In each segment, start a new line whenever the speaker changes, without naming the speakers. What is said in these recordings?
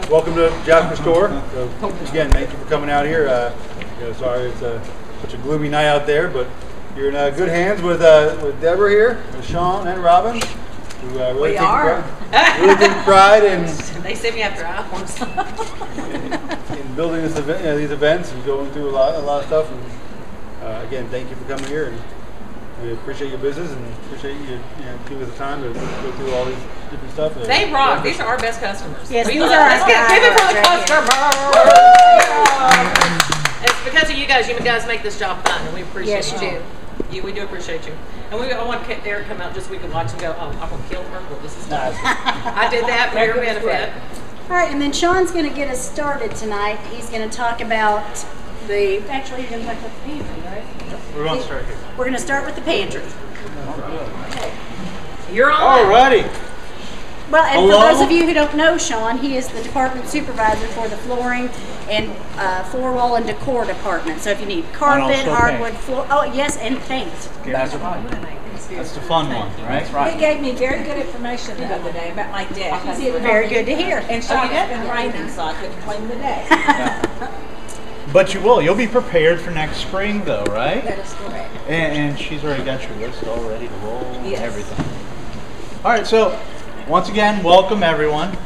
Welcome to Jasper Store. So, again, thank you for coming out here. Sorry it's such a gloomy night out there, but you're in good hands with Deborah here, with Sean and Robin, who really take pride in.
They send me after iPhones.
in building this event, these events, and going through a lot of stuff. And again, thank you for coming here, and we appreciate your business and appreciate you giving us the time to go through all these different stuff.
They rock. These are our best customers.
Yes, these are our
best. Give it for the customer. It's because of you guys make this job fun, and we appreciate you. We do appreciate you. And I want Eric to come out just so we can watch and go, oh, I'm going to kill her. Well, this is nice. I did that for your benefit.
All right, and then Sean's going to get us started tonight. He's going to talk about actually, you're going to talk about the pantry, right?
We're going to start here.
We're going to start with the pantry.
You're on.
Alrighty.
Well, and for those of you who don't know Sean, he is the department supervisor for the flooring and floor wall and decor department. So if you need carpet, hardwood, floor, yes, and paint.
That's the fun one, right?
He gave me very good information the other day about my deck.
Very good to hear.
And Sean, it's been raining, so I couldn't clean the deck.
Yeah. But you will. You'll be prepared for next spring, though, right?
That is correct.
And she's already got your list all ready to roll and everything. All right, so once again, welcome everyone.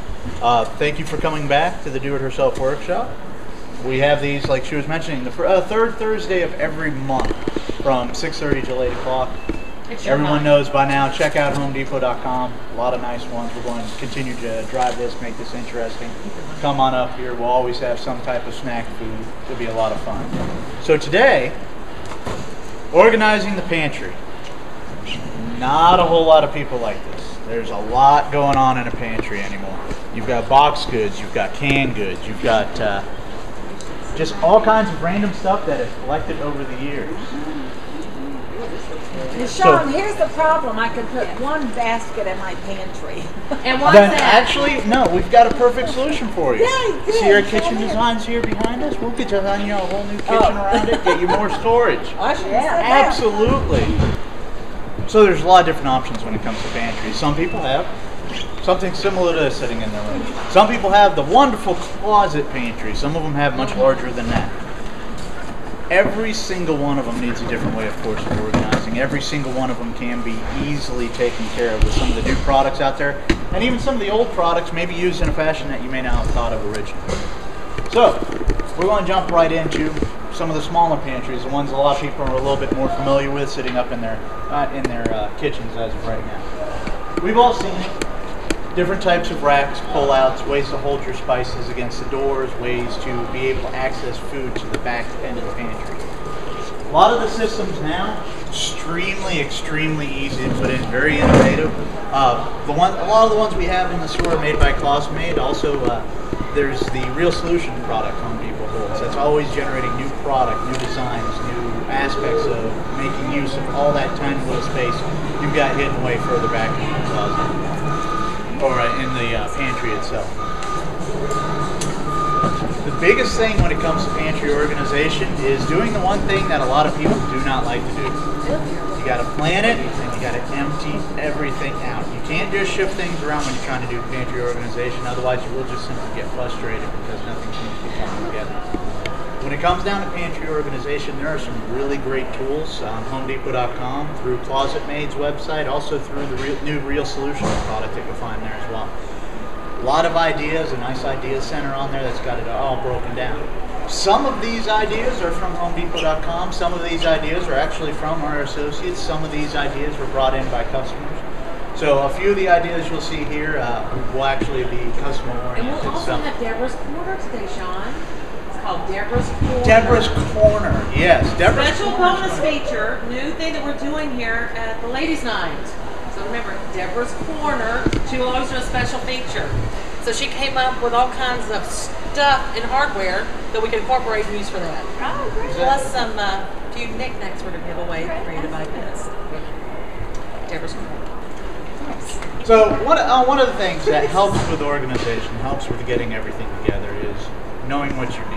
Thank you for coming back to the Do-It-Herself Workshop. We have these, like she was mentioning, the third Thursday of every month from 6:30 till 8 o'clock. Everyone knows by now, check out HomeDepot.com. A lot of nice ones. We're going to continue to drive this, make this interesting. Come on up here. We'll always have some type of snack food. It'll be a lot of fun. So today, organizing the pantry. Not a whole lot of people like this. There's a lot going on in a pantry anymore. You've got box goods, you've got canned goods, you've got just all kinds of random stuff that is collected over the years.
Sean, here's the problem. I could put one basket in my pantry.
And what's
then
that?
Actually, no, we've got a perfect solution for you.
Yeah, good.
See our kitchen designs here behind us? We'll get design you a whole new kitchen around it, get you more storage. Absolutely. So there's a lot of different options when it comes to pantries. Some people have something similar to this sitting in their room. Some people have the wonderful closet pantry. Some of them have much larger than that. Every single one of them needs a different way, of course, of organizing. Every single one of them can be easily taken care of with some of the new products out there, and even some of the old products may be used in a fashion that you may not have thought of originally. So, we're going to jump right into some of the smaller pantries, the ones a lot of people are a little bit more familiar with, sitting up in their kitchens as of right now. We've all seen it. Different types of racks, pull-outs, ways to hold your spices against the doors, ways to be able to access food to the back end of the pantry. A lot of the systems now, extremely easy to put in, very innovative. A lot of the ones we have in the store are made by ClosetMaid. Also, there's the Real Solution product Home Depot holds. That's always generating new product, new designs, new aspects of making use of all that tiny little space you've got hidden away further back in the closet. Or in the pantry itself. The biggest thing when it comes to pantry organization is doing the one thing that a lot of people do not like to do. You got to plan it and you got to empty everything out. You can't just shift things around when you're trying to do pantry organization, otherwise you will just simply get frustrated because nothing seems to be coming together. When it comes down to pantry organization, there are some really great tools on HomeDepot.com, through ClosetMaid's website, also through the new Real Solutions product that you'll find there as well. A lot of ideas, a nice idea center on there that's got it all broken down. Some of these ideas are from HomeDepot.com, some of these ideas are actually from our associates, some of these ideas were brought in by customers. So a few of the ideas you'll see here will actually be customer oriented.
And we'll also have Deborah's Corner today, Sean. Called Deborah's Corner.
Deborah's Corner, yes. Deborah's
Special
Corner.
bonus feature, new thing that we're doing here at the Ladies' Night. So remember, Deborah's Corner, she will always do a special feature. So she came up with all kinds of stuff and hardware that we can incorporate and use for that.
Oh, great.
Plus some few knickknacks we're going to give away created by this. Deborah's Corner.
So one of the things that helps with organization, helps with getting everything together, is knowing what you need.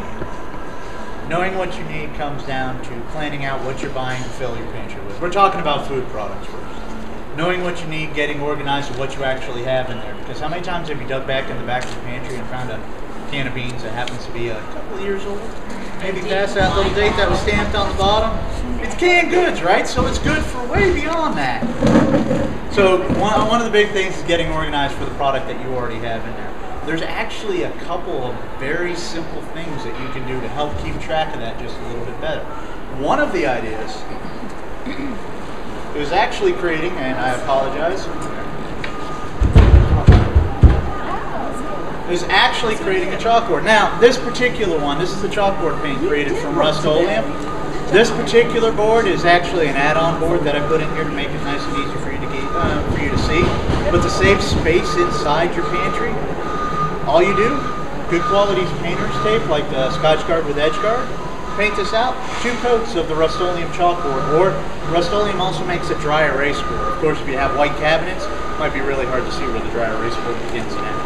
Knowing what you need comes down to planning out what you're buying to fill your pantry with. We're talking about food products first. knowing what you need, getting organized with what you actually have in there. Because how many times have you dug back in the back of the pantry and found a can of beans that happens to be a couple of years old? Maybe past that little date that was stamped on the bottom. It's canned goods, right? So it's good for way beyond that. So one of the big things is getting organized for the product that you already have in there. There's actually a couple of very simple things that you can do to help keep track of that just a little bit better. One of the ideas is actually creating, and I apologize, is actually creating a chalkboard. Now, this particular one, this is the chalkboard paint created from Rust-Oleum. This particular board is actually an add-on board that I put in here to make it nice and easy for you to see. But to save space inside your pantry, all you do, good quality painter's tape like the Scotch Guard with Edge Guard, paint this out, 2 coats of the Rust-Oleum chalkboard, or Rust-Oleum also makes a dry erase board. Of course, if you have white cabinets, it might be really hard to see where the dry erase board begins and ends.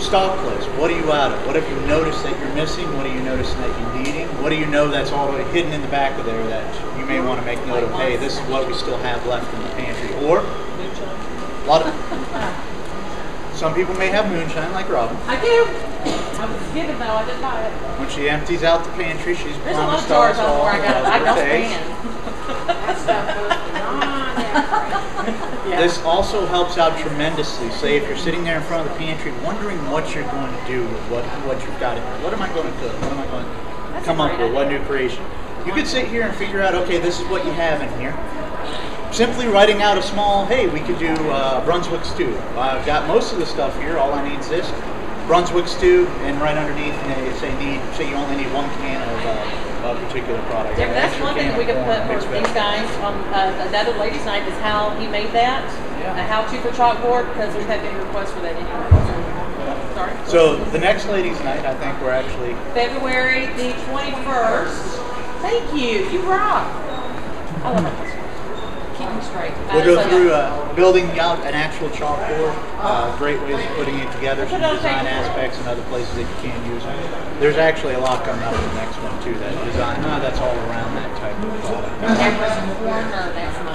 Stock list. What are you out of? What have you noticed that you're missing? What are you noticing that you're needing? What do you know that's all hidden in the back of there that you may want to make note of? Hey, this is what we still have left in the pantry. Or a lot of some people may have moonshine, like Robin.
I do. I was kidding though. I didn't buy it.
When she empties out the pantry, she's
There's a lot of jars on where I got it. I don't stand.
This also helps out tremendously. Say if you're sitting there in front of the pantry wondering what you're going to do with what you've got in there. What am I going to cook? What am I going to come up with? What new creation? You could sit here and figure out, okay, this is what you have in here. Simply writing out a small, hey, we could do Brunswick stew. I've got most of the stuff here. All I need is this. Brunswick stew, and right underneath, say you only need 1 can of a particular product.
Yeah, that's one thing we could put for these guys on another ladies' night is how he made that, a how-to for chalkboard, because we've had many requests for that anyway. Sorry.
So the next ladies' night, I think we're actually
February the 21st. Thank you. You rock. I love it. Keep me straight.
We'll go through building out an actual chalkboard, great ways of putting it together, some design aspects and other places that you can use it. There's actually a lot coming up in the next one too, that design, that's all around that type of product.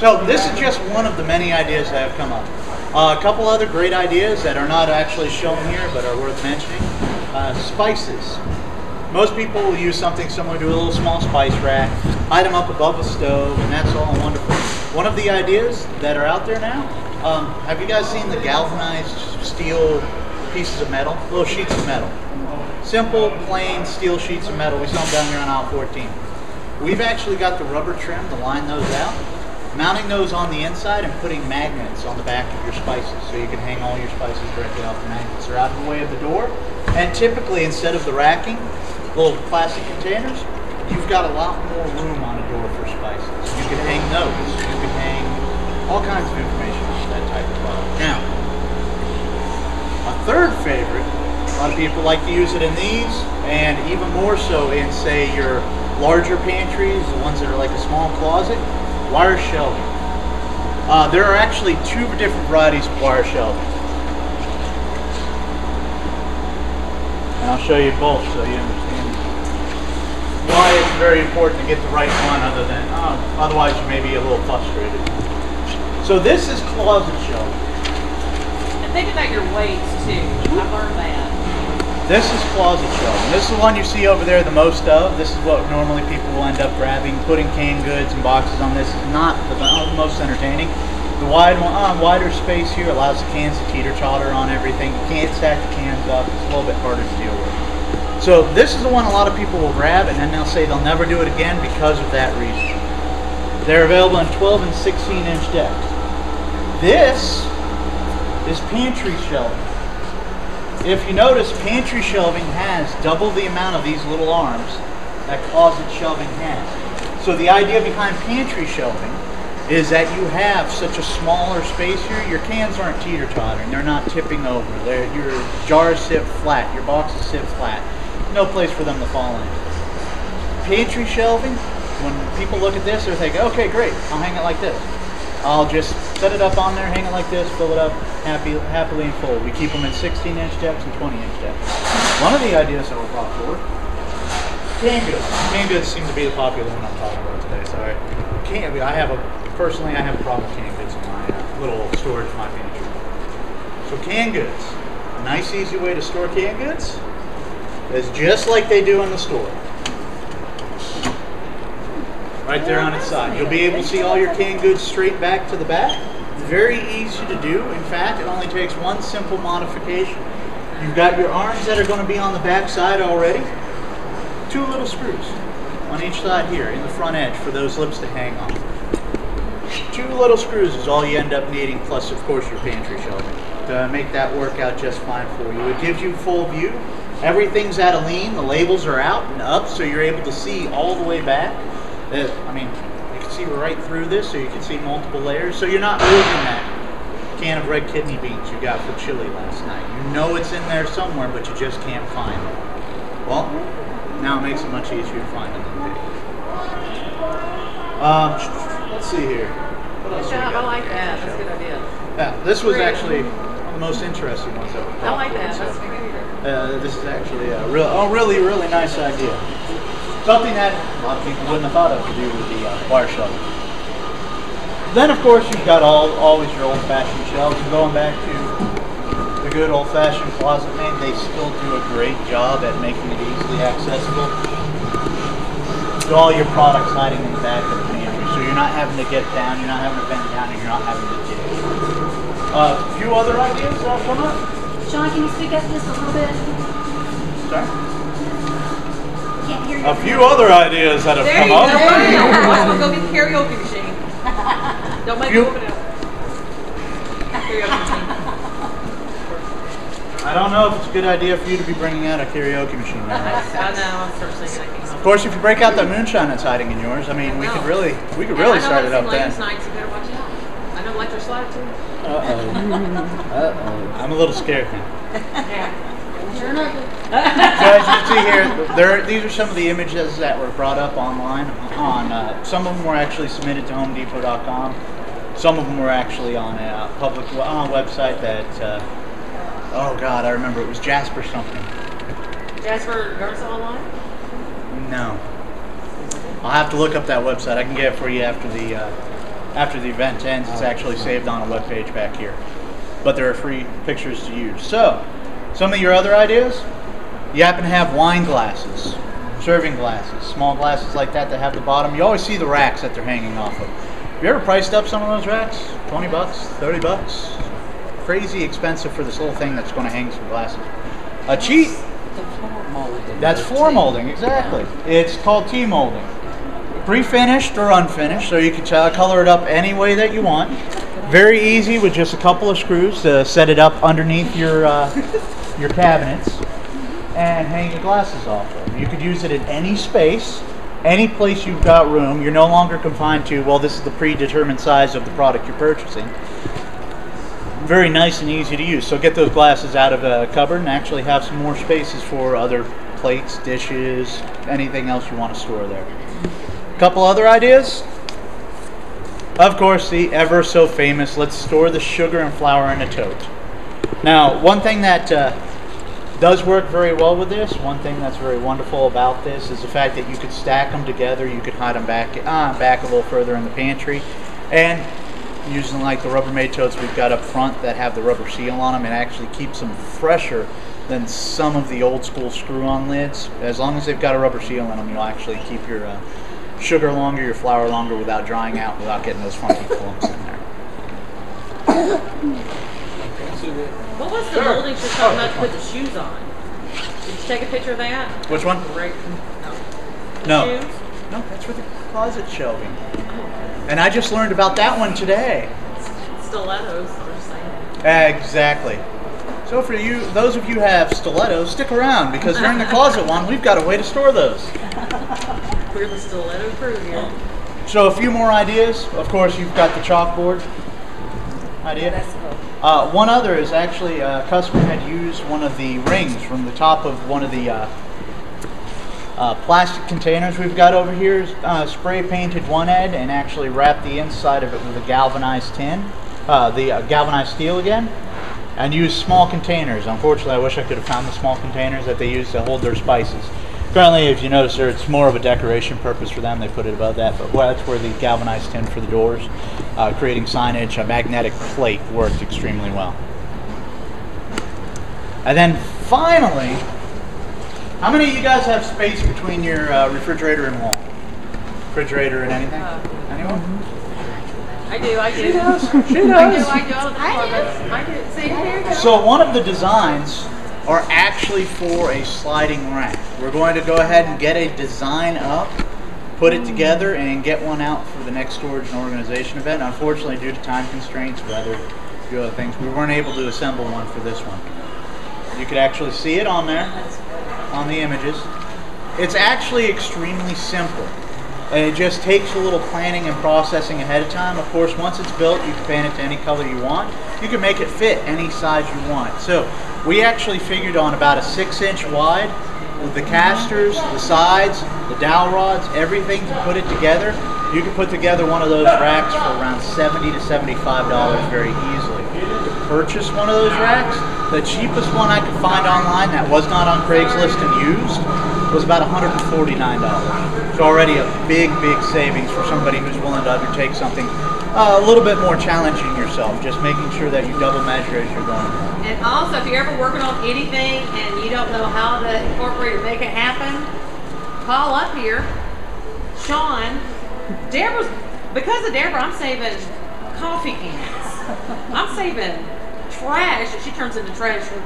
So this is just one of the many ideas that have come up. A couple other great ideas that are not actually shown here but are worth mentioning. Spices. Most people will use something similar to a little small spice rack, hide them up above the stove, and that's all wonderful. One of the ideas that are out there now, have you guys seen the galvanized steel pieces of metal? Little sheets of metal. Simple, plain steel sheets of metal. We saw them down here on aisle 14. We've actually got the rubber trim to line those out, mounting those on the inside and putting magnets on the back of your spices so you can hang all your spices directly off the magnets. They're out of the way of the door, and typically instead of the racking, little plastic containers, you've got a lot more room on a door for spices. You can hang notes, you can hang all kinds of information on that type of product. Now, a third favorite, a lot of people like to use it in these, and even more so in, say, your larger pantries, the ones that are like a small closet, wire shelving. There are actually 2 different varieties of wire shelving. And I'll show you both so you understand why it's very important to get the right one, otherwise you may be a little frustrated. So this is closet shelving.
And think about your weights too. I've learned that.
This is closet shelving. This is the one you see over there the most of. This is what normally people will end up grabbing. Putting canned goods and boxes on this is not the most entertaining. The wider space here allows the cans to teeter-totter on everything. You can't stack the cans up. It's a little bit harder to deal with. So this is the one a lot of people will grab, and then they'll say they'll never do it again because of that reason. They're available in 12 and 16-inch decks. This is pantry shelving. If you notice, pantry shelving has double the amount of these little arms that closet shelving has. So the idea behind pantry shelving is that you have such a smaller space here, your cans aren't teeter-tottering, they're not tipping over, your jars sit flat, your boxes sit flat. No place for them to fall in. Pantry shelving, when people look at this, they're thinking, okay, great, I'll hang it like this. I'll just set it up on there, hang it like this, fill it up happily and full. We keep them in 16-inch decks and 20-inch decks. One of the ideas that we're brought forward, canned goods. Canned goods seem to be the popular one I'm talking about today. Sorry. I have a personally, I have a problem with canned goods in my little storage in my pantry. So canned goods, a nice easy way to store canned goods is just like they do in the store. Right there on its side. You'll be able to see all your canned goods straight back to the back. Very easy to do. In fact, it only takes one simple modification. You've got your arms that are going to be on the back side already. 2 little screws on each side here in the front edge for those lips to hang on. 2 little screws is all you end up needing, plus of course your pantry shelving to make that work out just fine for you. It gives you full view. Everything's at a lean. The labels are out and up, so you're able to see all the way back. I mean, you can see right through this, so you can see multiple layers. So you're not losing that can of red kidney beans you got for chili last night. You know it's in there somewhere, but you just can't find it. Well, now it makes it much easier to find it than big. Let's see here. What else we got?
I like that. That's a good idea.
Yeah, this was actually one of the most interesting ones that we
I like that.
so,
That's good.
this is actually a really nice idea. Something that a lot of people wouldn't have thought of to do with the wire shelving. Then, of course, you've got always your old-fashioned shelves. And going back to the good old-fashioned closet made, they still do a great job at making it easily accessible to all your products hiding in the back of the pantry. So you're not having to get down, you're not having to bend down, and you're not having to dig. A few other ideas that have come up?
Sean, can you speak up just a little bit?
Sorry?
Can't hear you.
A few other ideas that have come up.
Watch me go get the karaoke machine. Don't make me open it up. Karaoke machine.
I don't know if it's a good idea for you to be bringing out a karaoke machine now.
I know, I'm starting singing.
Of course, if you break out that moonshine that's hiding in yours, I mean, we could really start it up then.
Ladies' night, so you better watch out. I know electric slide too.
I'm a little scared now.
Yeah.
Sure enough.
So as you can see here, these are some of the images that were brought up online. Some of them were actually submitted to HomeDepot.com. Some of them were actually on a public website that, oh God, I remember it was Jasper something.
Jasper Garza Online?
No. I'll have to look up that website. I can get it for you after the event ends. It's actually saved on a web page back here. But there are free pictures to use. So, some of your other ideas? You happen to have wine glasses, serving glasses, small glasses like that have the bottom. You always see the racks that they're hanging off of. Have you ever priced up some of those racks? 20 bucks, 30 bucks? Crazy expensive for this little thing that's going to hang some glasses. A cheat. That's floor molding, exactly. It's called T-molding. Pre-finished or unfinished, so you can color it up any way that you want. Very easy with just a couple of screws to set it up underneath your cabinets and hang your glasses off of. You could use it in any space, any place you've got room. You're no longer confined to, well, this is the predetermined size of the product you're purchasing. Very nice and easy to use. So get those glasses out of a cupboard and actually have some more spaces for other plates, dishes, anything else you want to store there. A couple other ideas? Of course, the ever so famous, let's store the sugar and flour in a tote. Now, one thing that does work very well with this, one thing that's very wonderful about this is the fact that you could stack them together, you could hide them back a little further in the pantry, and using like the Rubbermaid totes we've got up front that have the rubber seal on them, it actually keeps them fresher than some of the old school screw-on lids. As long as they've got a rubber seal in them, you'll actually keep your sugar longer, your flour longer without drying out, without getting those funky clumps in there.
What was the molding you're talking about to put the shoes on? Did you take a picture of that?
Which one?
Right.
No.
Shoes?
No, that's for the closet shelving. And I just learned about that one today.
Stilettos, I'm saying.
Exactly. So for you, those of you who have stilettos, stick around because during the closet one, we've got a way to store those.
We're the stiletto crew here.
So a few more ideas. Of course, you've got the chalkboard idea.
That's cool.
One other is actually a customer had used one of the rings from the top of one of the plastic containers we've got over here, spray painted one end and actually wrapped the inside of it with a galvanized tin, the galvanized steel again, and used small containers. Unfortunately, I wish I could have found the small containers that they use to hold their spices. Currently, if you notice there, it's more of a decoration purpose for them. They put it above that, but that's where the galvanized tin for the doors, creating signage, a magnetic plate worked extremely well. And then finally, how many of you guys have space between your refrigerator and wall? Refrigerator and anything? Anyone?
I do.
She does.
I do. See, there you go.
So one of the designs are actually for a sliding rack. We're going to go ahead and get a design up, put it together, and get one out for the next storage and organization event. Unfortunately, due to time constraints, weather, a few other things, we weren't able to assemble one for this one. You could actually see it on there, on the images. It's actually extremely simple. And it just takes a little planning and processing ahead of time. Of course, once it's built, you can paint it to any color you want. You can make it fit any size you want. So we actually figured on about a 6-inch wide with the casters, the sides, the dowel rods, everything to put it together. You can put together one of those racks for around $70 to $75 very easily. To purchase one of those racks, the cheapest one I could find online that was not on Craigslist and used was about $149. So already a big savings for somebody who's willing to undertake something a little bit more challenging yourself, just making sure that you double measure as you're going.
And also, if you're ever working on anything and you don't know how to incorporate or make it happen, call up here. Sean, because of Deborah, I'm saving coffee cans. I'm saving trash that she turns into treasure.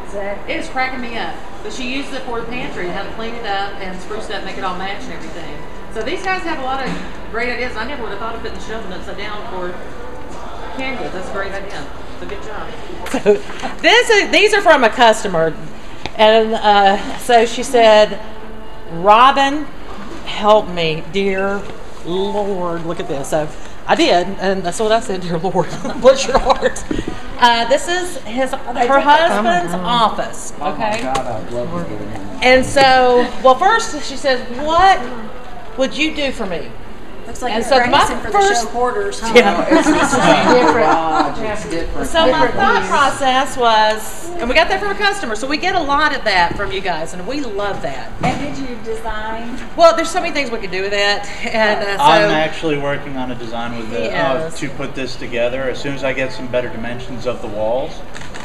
It is cracking me up. But she uses it for the pantry, how to clean it up and spruce it up, make it all match and everything. So these guys have a lot of great ideas. I never would have thought of putting the shelving upside down for canvas. That's a great idea. So good job. So these are from a customer. And so she said, Robin, help me, dear Lord. Look at this. So I did, and that's what I said, dear Lord. Bless your heart. This is her husband's office. Okay.
Oh my God, I'd love to get in.
And so, well, first she says, "What would you do for me?"
Looks like
And
you're
so my
practicing for the
first-
show quarters, huh?
Yeah.
It's different.
So my thought process was, and we got that from a customer, so we get a lot of that from you guys, and we love that.
And did you design?
Well, there's so many things we could do with that, and so
I'm actually working on a design with
Yes.
to put this together as soon as I get some better dimensions of the walls.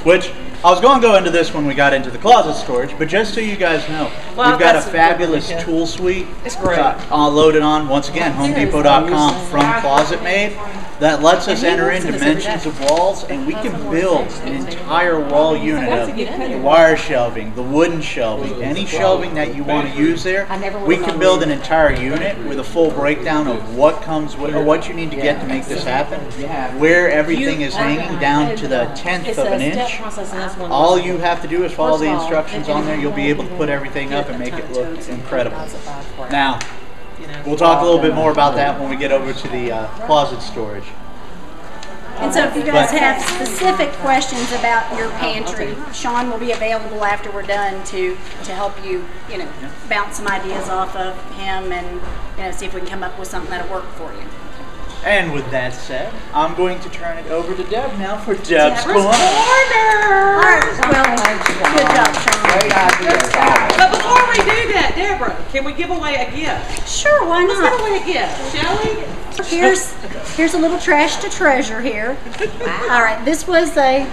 Which I was going to go into this when we got into the closet storage, but just so you guys know,
Well,
we've got a
that's
fabulous
yeah.
tool suite.
It's great.
Loaded on once again HomeDepot.com from Closet Made that lets us
And he
enter
looks
in
at us every
dimensions
day.
of walls, and we can build an entire wall unit of the wire shelving, the wooden shelving, any shelving that you want to use there. We can build an entire unit with a full breakdown of what comes with, or what you need to get to make this happen, where everything is hanging down to the 10th of an inch. All you have to do is follow the instructions on there. You'll be able to put everything up and make it look incredible. Now, we'll talk a little bit more about that when we get over to the closet storage.
And so if you guys have specific questions about your pantry, Sean will be available after we're done to help you, bounce some ideas off of him and see if we can come up with something that'll work for you.
And with that said, I'm going to turn it over to Deb now for Deb's Corner.
All right, well, good job, Sean.
Great idea.
But before we do that, Deborah, can we give away a gift?
Sure, why
Let's give
not?
away a gift, shall we?
Here's a little trash to treasure here. All right, this was a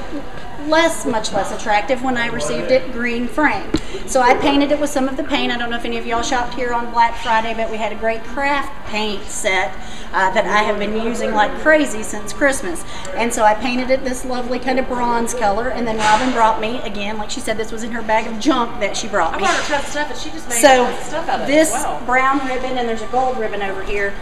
much less attractive when I received it, green frame. So I painted it with some of the paint. I don't know if any of y'all shopped here on Black Friday, but we had a great craft paint set that I have been using like crazy since Christmas. And so I painted it this lovely kind of bronze color, and then Robin brought me, again, like she said, this was in her bag of junk that she brought
I
me.
brought her tough stuff, and she just made
So
stuff out of
this
it. Wow.
brown ribbon, and there's a gold ribbon over here.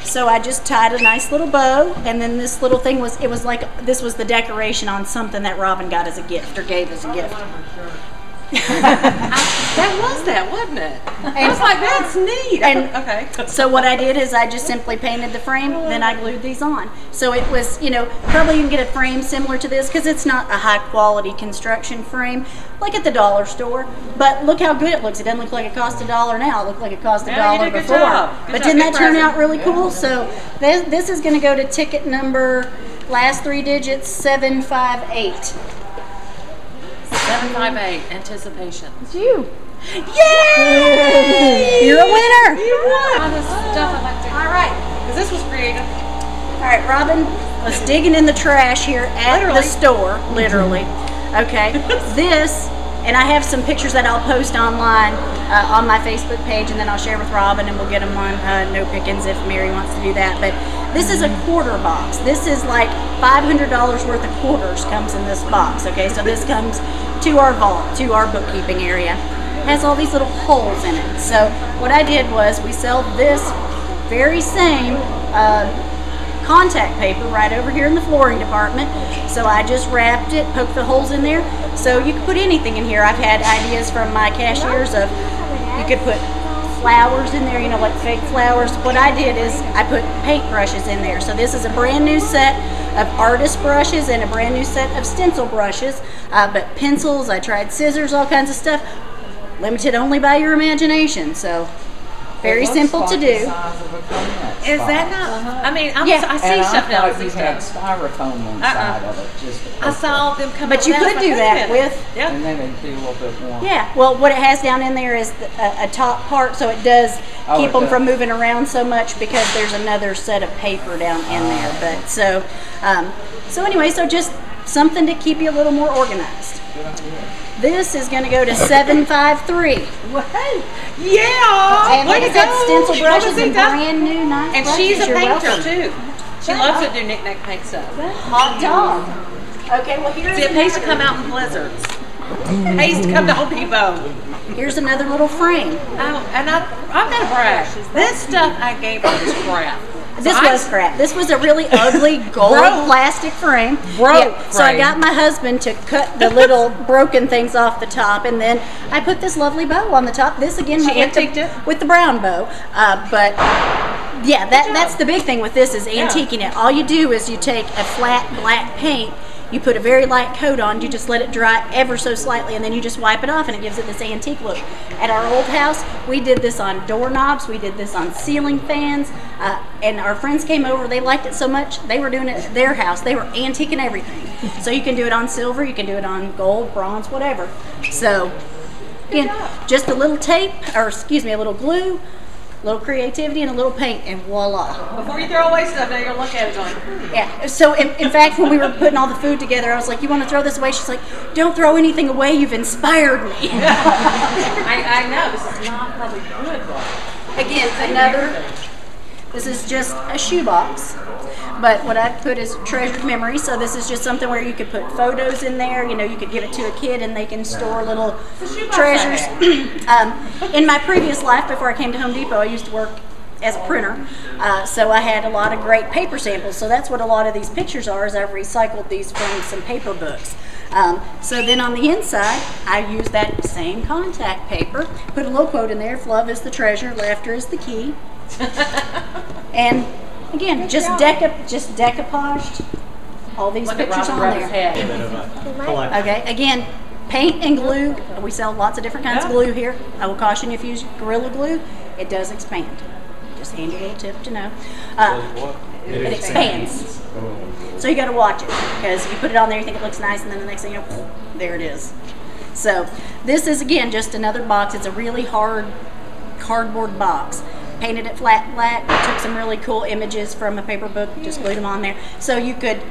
So I just tied a nice little bow, and then this little thing was like this was the decoration on something that Robin got as a gift or gave as a gift.
That wasn't it? I was like, that's neat.
And
okay.
So what I did is I just simply painted the frame, then I glued these on. So it was, probably you can get a frame similar to this because it's not a high quality construction frame like at the dollar store. But look how good it looks. It doesn't look like it cost $1 now. It looked like it cost $1
Yeah, you did a good
before.
job. Good
But
job.
didn't
Good
that turn
present.
out really cool? So this is going to go to ticket number, last 3 digits, 758.
758, anticipation.
It's you. Yay! You're a winner.
You won. All this stuff I like to.
All right.
Because this was creative.
All right, Robin was digging in the trash here at the store, literally. Okay, this, and I have some pictures that I'll post online on my Facebook page, and then I'll share with Robin, and we'll get them on No Pickins if Mary wants to do that. But this is a quarter box. This is like $500 worth of quarters comes in this box. Okay, so this comes to our vault, to our bookkeeping area. It has all these little holes in it. So what I did was we sell this very same contact paper right over here in the flooring department. So I just wrapped it, poked the holes in there. So you can put anything in here. I've had ideas from my cashiers of you could put flowers in there, you know, like fake flowers. What I did is I put paint brushes in there. So this is a brand new set of artist brushes and a brand new set of stencil brushes. But pencils, I tried scissors, all kinds of stuff. Limited only by your imagination. So very simple to do.
Is that not? I mean, I see stuff now.
I thought you had styrofoam on the side of it. Just
I saw them come.
But you could do that with.
and then it'd be a little bit more.
Yeah. Well, what it has down in there is a top part, so it does keep them from moving around so much because there's another set of paper down in there. But so anyway, so just something to keep you a little more organized. This is going to go to 753.
Whoa! Yeah!
And like I said, stencil brushes and brand new nice
and
brushes.
she's a
You're
painter
welcome.
too. She loves to do knick-knack paint stuff.
Hot dog. Okay, well here's
See, it pays to come out in blizzards. It pays to come to Home Depot.
Here's another little frame.
Oh, and I've got to brag. This stuff I gave her was crap.
This was crap. This was a really ugly gold plastic frame. So I got my husband to cut the little broken things off the top, and then I put this lovely bow on the top. This again with the brown bow. But yeah, that's the big thing with this is antiquing it. All you do is you take a flat black paint, you put a very light coat on, you just let it dry ever so slightly, and then you just wipe it off, and it gives it this antique look. At our old house, we did this on doorknobs, we did this on ceiling fans, and our friends came over, they liked it so much, they were doing it at their house. They were antiquing everything. So you can do it on silver, you can do it on gold, bronze, whatever. So, again, just a little tape, or excuse me, a little glue, a little creativity, and a little paint, and voila.
Before you throw away stuff, now you're going to look at it going,
Yeah, so in fact, when we were putting all the food together, I was like, you want to throw this away? She's like, don't throw anything away, you've inspired me.
I know, this is not probably good though.
Again, this is just a shoebox, but what I put is treasured memory, so this is just something where you could put photos in there, you know, you could give it to a kid and they can store little treasures. In my previous life, before I came to Home Depot, I used to work as a printer, so I had a lot of great paper samples, so that's what a lot of these pictures are, is I've recycled these from some paper books. So then on the inside, I use that same contact paper, put a little quote in there, if love is the treasure, laughter is the key. And again, just decoupaged all these pictures on there. Okay, again, paint and glue. We sell lots of different kinds of glue here. I will caution you, if you use Gorilla Glue, it does expand. Just handy little tip to know. It expands. So you got to watch it, because you put it on there, you think it looks nice, and then the next thing you know, there it is. So this is, again, just another box. It's a really hard cardboard box. Painted it flat black, took some really cool images from a paper book, just glued them on there. So you could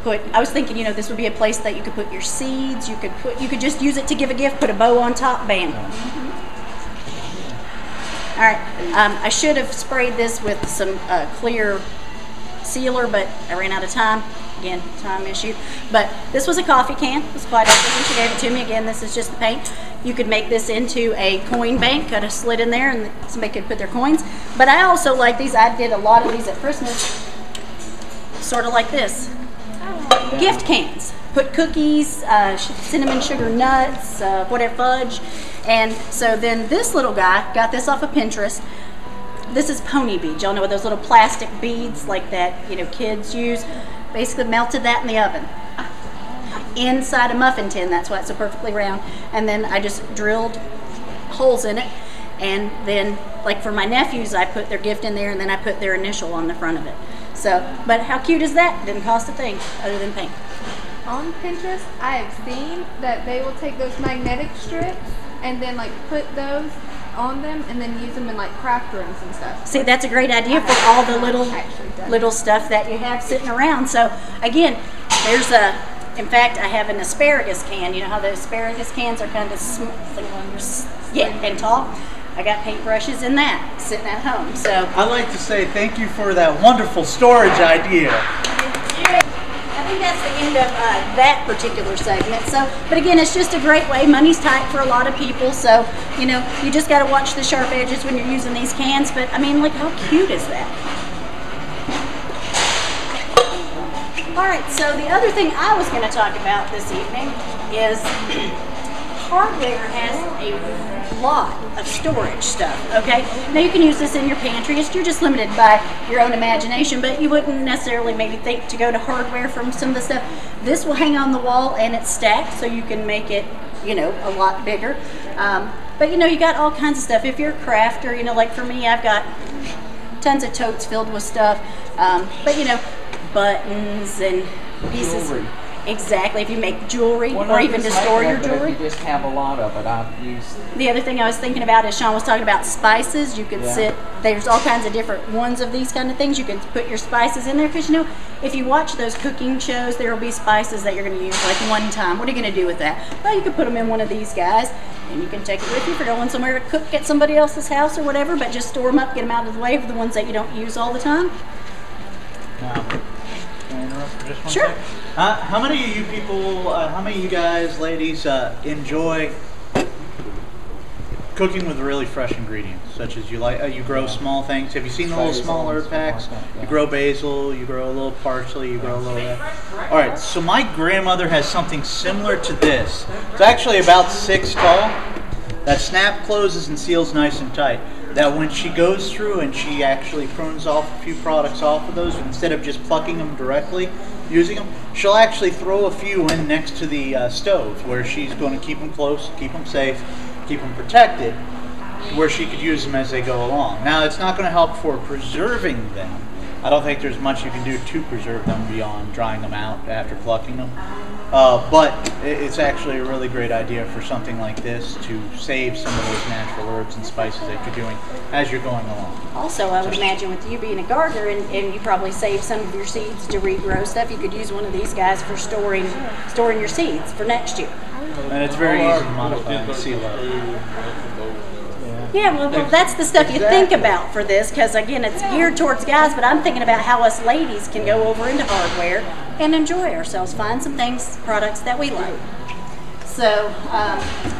put, I was thinking, you know, this would be a place that you could put your seeds, you could just use it to give a gift, put a bow on top, bam. All right, I should have sprayed this with some clear sealer, but I ran out of time. Again, time issue. But this was a coffee can. It was quite excellent. She gave it to me. Again, this is just the paint. You could make this into a coin bank, cut a slit in there, and somebody could put their coins. But I also like these. I did a lot of these at Christmas, sort of like this. Gift cans. Put cookies, cinnamon sugar nuts, whatever, fudge. And so then this little guy got this off of Pinterest. This is pony beads. Y'all know what those little plastic beads like that, you know, kids use. Basically melted that in the oven. Inside a muffin tin, that's why it's so perfectly round. And then I just drilled holes in it. And then, like for my nephews, I put their gift in there, and then I put their initial on the front of it. So, but how cute is that? Didn't cost a thing other than paint.
on Pinterest, I have seen that they will take those magnetic strips and then like put those on them and then use them in like craft rooms and stuff.
See, that's a great idea for all the little stuff that you have sitting around. So again, there's in fact, I have an asparagus can. You know how the asparagus cans are kind of and tall? I got paintbrushes in that sitting at home. So
I'd like to say thank you for that wonderful storage idea.
I think that's the end of that particular segment. So, but again, it's just a great way. Money's tight for a lot of people, so you know you just got to watch the sharp edges when you're using these cans. But I mean, like, how cute is that? All right. So the other thing I was going to talk about this evening is hardware has a lot of storage stuff. Okay, now you can use this in your pantry. You're just limited by your own imagination, but you wouldn't necessarily maybe think to go to hardware from some of the stuff. This will hang on the wall and it's stacked, so you can make it, you know, a lot bigger. But you know, you got all kinds of stuff. If you're a crafter, you know, like for me, I've got tons of totes filled with stuff. But you know, buttons and pieces.
Jewelry.
Exactly, if you make jewelry or even to store your jewelry.
You just have a lot of it. I've used.
The other thing I was thinking about is Sean was talking about spices. You could there's all kinds of different ones of these kind of things. You can put your spices in there because, you know, if you watch those cooking shows, there will be spices that you're going to use like one time. What are you going to do with that? Well, you could put them in one of these guys and you can take it with you for going somewhere to cook at somebody else's house or whatever, but just store them up, get them out of the way for the ones that you don't use all the time.
Can I interrupt for just one
Sure.
second? How many of you people, how many of you guys, ladies, enjoy cooking with really fresh ingredients, such as you grow small things? Have you seen the little small herb packs? You grow basil, you grow a little parsley, you grow a little that. All right, so my grandmother has something similar to this. It's actually about 6 tall. That snap closes and seals nice and tight. That when she goes through and she actually prunes off a few products off of those, instead of just plucking them directly, using them, she'll actually throw a few in next to the stove where she's going to keep them close, keep them safe, keep them protected, where she could use them as they go along. Now, it's not going to help for preserving them. I don't think there's much you can do to preserve them beyond drying them out after plucking them. But it's actually a really great idea for something like this to save some of those natural herbs and spices that you're doing as you're going along.
Also, I would imagine with you being a gardener and you probably save some of your seeds to regrow stuff, you could use one of these guys for storing your seeds for next year.
And it's very easy to modify the sea level.
Yeah, well, that's the stuff you think about for this, because again, it's geared towards guys, but I'm thinking about how us ladies can go over into hardware and enjoy ourselves, find some products that we like. So,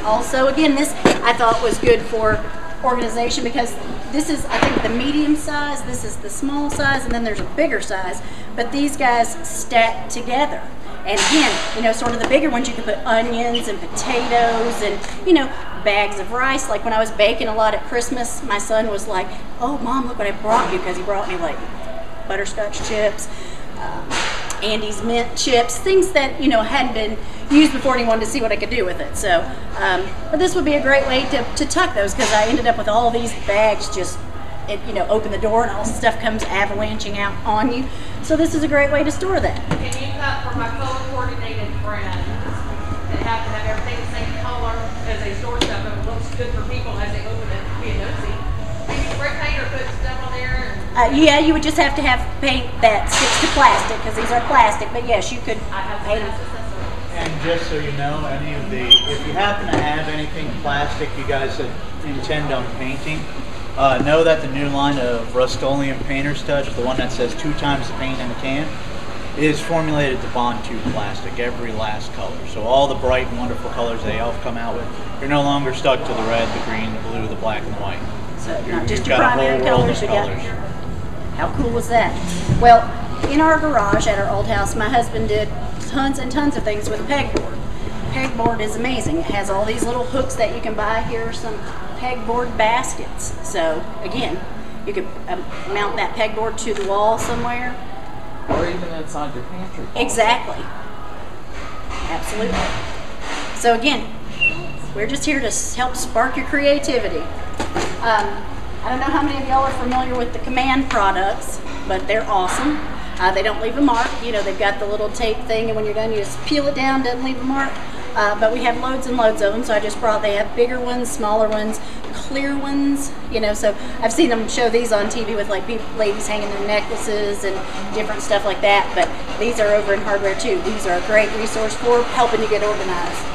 also, again, this I thought was good for organization because this is, I think, the medium size, this is the small size, and then there's a bigger size, but these guys stack together. And again, you know, sort of the bigger ones, you can put onions and potatoes and, you know, bags of rice. Like when I was baking a lot at Christmas, my son was like, "Oh, Mom, look what I brought you," because he brought me like butterscotch chips, Andy's mint chips, things that, you know, hadn't been used before, and he wanted to see what I could do with it. So, but this would be a great way to tuck those, because I ended up with all these bags just, you know, open the door and all the stuff comes avalanching out on you. So this is a great way to store that.
Can you cut for my color coordinated friends that have to have everything the same color as they store stuff and it looks good for people as they open it, being nosy? Can you spray paint or put stuff on there?
Yeah, you would just have to have paint that sticks to plastic, because these are plastic, but yes, you could paint them.
And just so you know, if you happen to have anything plastic you guys that intend on painting, know that the new line of Rust-Oleum Painter's Touch, the one that says 2 times the paint in the can, is formulated to bond to plastic, every last color. So all the bright and wonderful colors they all come out with, you're no longer stuck to the red, the green, the blue, the black, and the white.
So not just
You've
your
got a
primary
whole world
colors.
of colors.
How cool was that? Well, in our garage at our old house, my husband did tons and tons of things with pegboard. Pegboard is amazing. It has all these little hooks that you can buy. Here are some pegboard baskets. So again, you could mount that pegboard to the wall somewhere.
Or even inside your pantry.
Exactly. Absolutely. So again, we're just here to help spark your creativity. I don't know how many of y'all are familiar with the Command products, but they're awesome. They don't leave a mark. You know, they've got the little tape thing, and when you're done, you just peel it down, doesn't leave a mark. But we have loads and loads of them, so I just brought, they have bigger ones, smaller ones, clear ones, you know, so I've seen them show these on TV with like ladies hanging their necklaces and different stuff like that, but these are over in hardware too. These are a great resource for helping you get organized.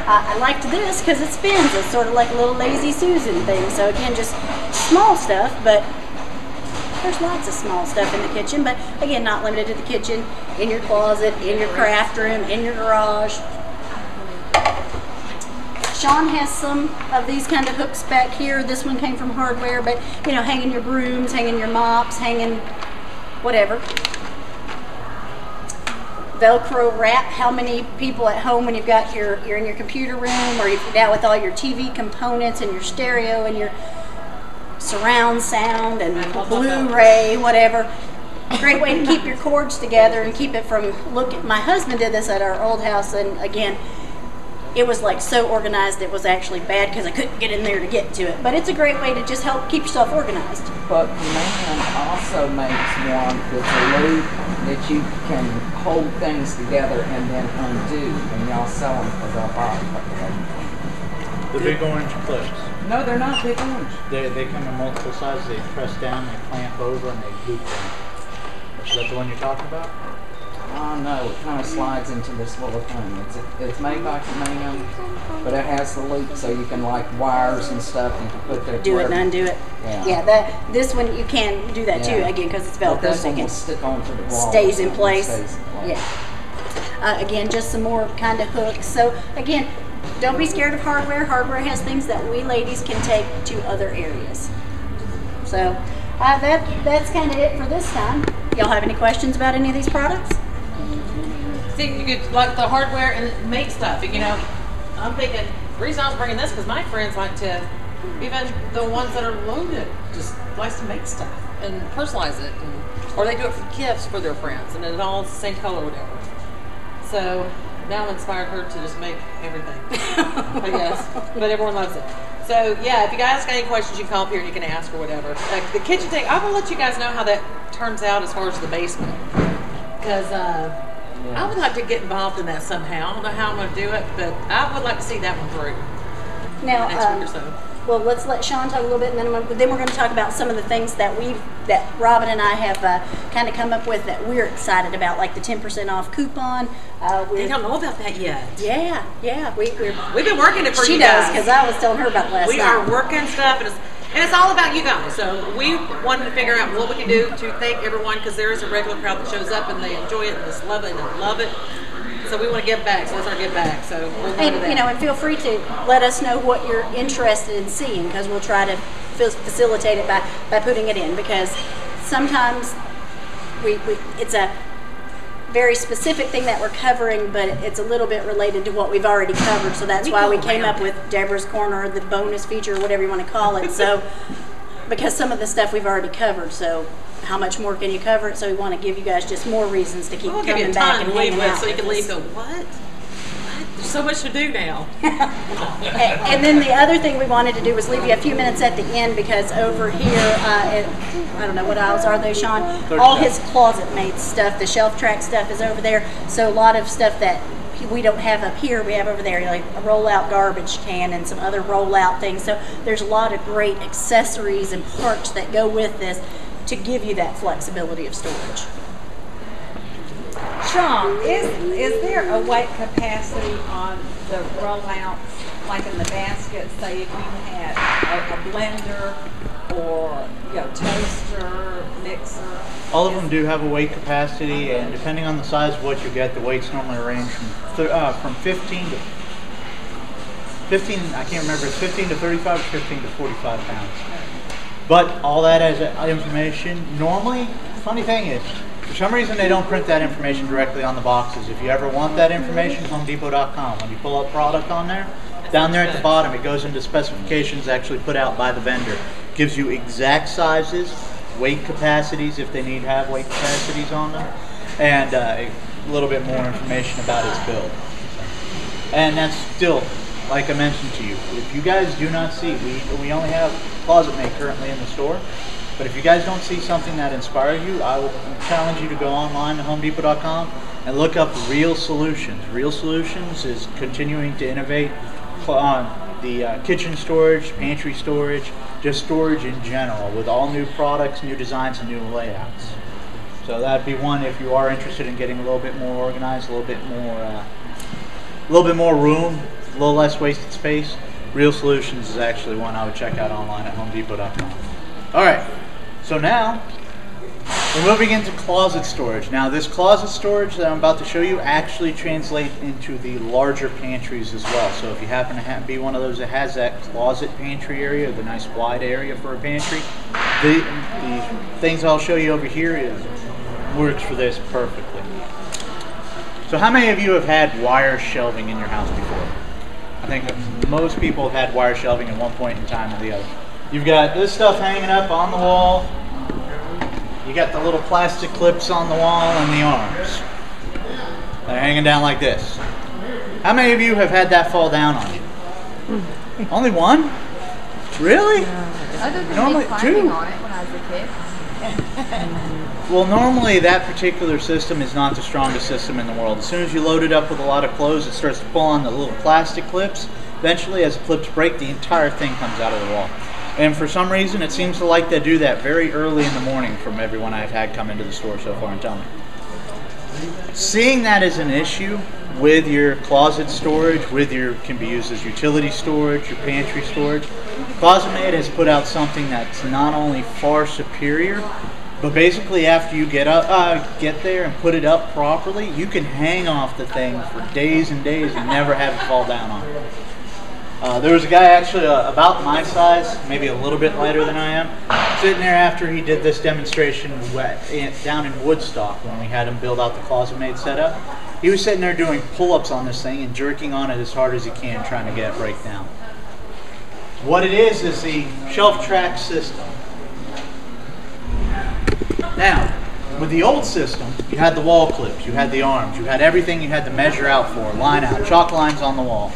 I liked this because it spins. It's sort of like a little Lazy Susan thing. So again, just small stuff, but there's lots of small stuff in the kitchen, but again, not limited to the kitchen, in your closet, in your craft room, in your garage. Sean has some of these kind of hooks back here. This one came from hardware, but you know, hanging your brooms, hanging your mops, hanging whatever. Velcro wrap. How many people at home, when you've got you're in your computer room, or you've got with all your TV components and your stereo and your surround sound and Blu-ray, whatever. A great way to keep your cords together and keep it from looking. My husband did this at our old house, and again, it was like so organized it was actually bad because I couldn't get in there to get to it. But it's a great way to just help keep yourself organized.
But the man also makes one that's a loop that you can hold things together and then undo, and y'all sell them for the bottom.
The big orange clips.
No, they're not big orange.
They come in multiple sizes. They press down, they clamp over, and they loop them. Is that the one you're talking about?
Oh no, it kind of slides into this little thing. It's made by Command, but it has the loop so you can, like wires and stuff, you can put that.
Do it and undo it. Yeah, this one you can do that too, again, because it's Velcro.
But this one will stick onto the wall.
Stays in place. Yeah. Again, just some more kind of hooks. So again, don't be scared of hardware. Hardware has things that we ladies can take to other areas. So that's kind of it for this time. Y'all have any questions about any of these products?
See, you could like the hardware and make stuff. You know, I'm thinking the reason I was bringing this because my friends like to, even the ones that are loaded, just likes to make stuff and personalize it, or they do it for gifts for their friends, and it all is the same color, or whatever. So now I'm inspired her to just make everything. I guess, but everyone loves it. So yeah, if you guys got any questions, you can call up here and you can ask or whatever. The kitchen thing, I will let you guys know how that turns out as far as the basement, because. I would like to get involved in that somehow. I don't know how I'm going to do it, but I would like to see that one through.
Now,
next week or so.
Well, let's let Sean talk a little bit, and then we're going to talk about some of the things that Robin and I have kind of come up with that we're excited about, like the 10% off coupon.
They don't know about that yet.
Yeah. We've
been working it for you guys.
She does, because I was telling her about it last night.
We are working stuff, and it's all about you guys. So we wanted to figure out what we can do to thank everyone, because there is a regular crowd that shows up and they enjoy it and just love it and they love it. So we want to give back. So that's our give back. So we'll do that.
You know, and feel free to let us know what you're interested in seeing, because we'll try to facilitate it by putting it in. Because sometimes it's a very specific thing that we're covering, but it's a little bit related to what we've already covered. So that's why we came up with Deborah's Corner, the bonus feature, whatever you want to call it. So, because some of the stuff we've already covered, so how much more can you cover it? So we want to give you guys just more reasons to keep coming back and hanging out.
So you can leave and go, what? There's so much to do now.
And then the other thing we wanted to do was leave you a few minutes at the end, because over here, I don't know what aisles are they, Sean? All his closet made stuff, the shelf track stuff is over there. So a lot of stuff that we don't have up here, we have over there, like a roll-out garbage can and some other roll-out things. So there's a lot of great accessories and parts that go with this to give you that flexibility of storage.
Sean, is there a weight capacity on the rollouts, like in the basket? Say if you had a blender or toaster, mixer.
All of them do have a weight capacity, and depending on the size of what you get, the weights normally range from 15 to 15. I can't remember. It's 15 to 35, 15 to 45 pounds. But all that as information. Normally, funny thing is, for some reason they don't print that information directly on the boxes. If you ever want that information, HomeDepot.com. When you pull up product on there, down there at the bottom, it goes into specifications actually put out by the vendor. Gives you exact sizes, weight capacities if they need to have weight capacities on them, and a little bit more information about its build. And that's still like I mentioned to you, if you guys do not see, we only have Closet Mate currently in the store, but if you guys don't see something that inspires you, I will challenge you to go online to HomeDepot.com and look up Real Solutions. Real Solutions is continuing to innovate on the kitchen storage, pantry storage, just storage in general, with all new products, new designs, and new layouts. So that'd be one if you are interested in getting a little bit more organized, a little bit more room, a little less wasted space. Real Solutions is actually one I would check out online at HomeDepot.com. All right, so now we're moving into closet storage. Now this closet storage that I'm about to show you actually translates into the larger pantries as well. So if you happen to be one of those that has that closet pantry area, the nice wide area for a pantry, the things I'll show you over here works for this perfectly. So how many of you have had wire shelving in your house before? I think most people have had wire shelving at one point in time or the other. You've got this stuff hanging up on the wall. You got the little plastic clips on the wall and the arms. They're hanging down like this. How many of you have had that fall down on you? Only one? Really?
Other than
Normally,
me climbing
two.
on it when I was a kid.
Well, normally that particular system is not the strongest system in the world. As soon as you load it up with a lot of clothes, it starts to pull on the little plastic clips. Eventually, as the clips break, the entire thing comes out of the wall. And for some reason, it seems to like to do that very early in the morning from everyone I've had come into the store so far and tell me. Seeing that as an issue with your closet storage, can be used as utility storage, your pantry storage, Closet Mate has put out something that's not only far superior, but basically after you get there and put it up properly, you can hang off the thing for days and days and never have it fall down on you. There was a guy actually about my size, maybe a little bit lighter than I am, sitting there after he did this demonstration down in Woodstock when we had him build out the Closet Mate setup. He was sitting there doing pull-ups on this thing and jerking on it as hard as he can, trying to get it break down. What it is the shelf track system. Now, with the old system, you had the wall clips, you had the arms, you had everything you had to measure out for, line out, chalk lines on the wall,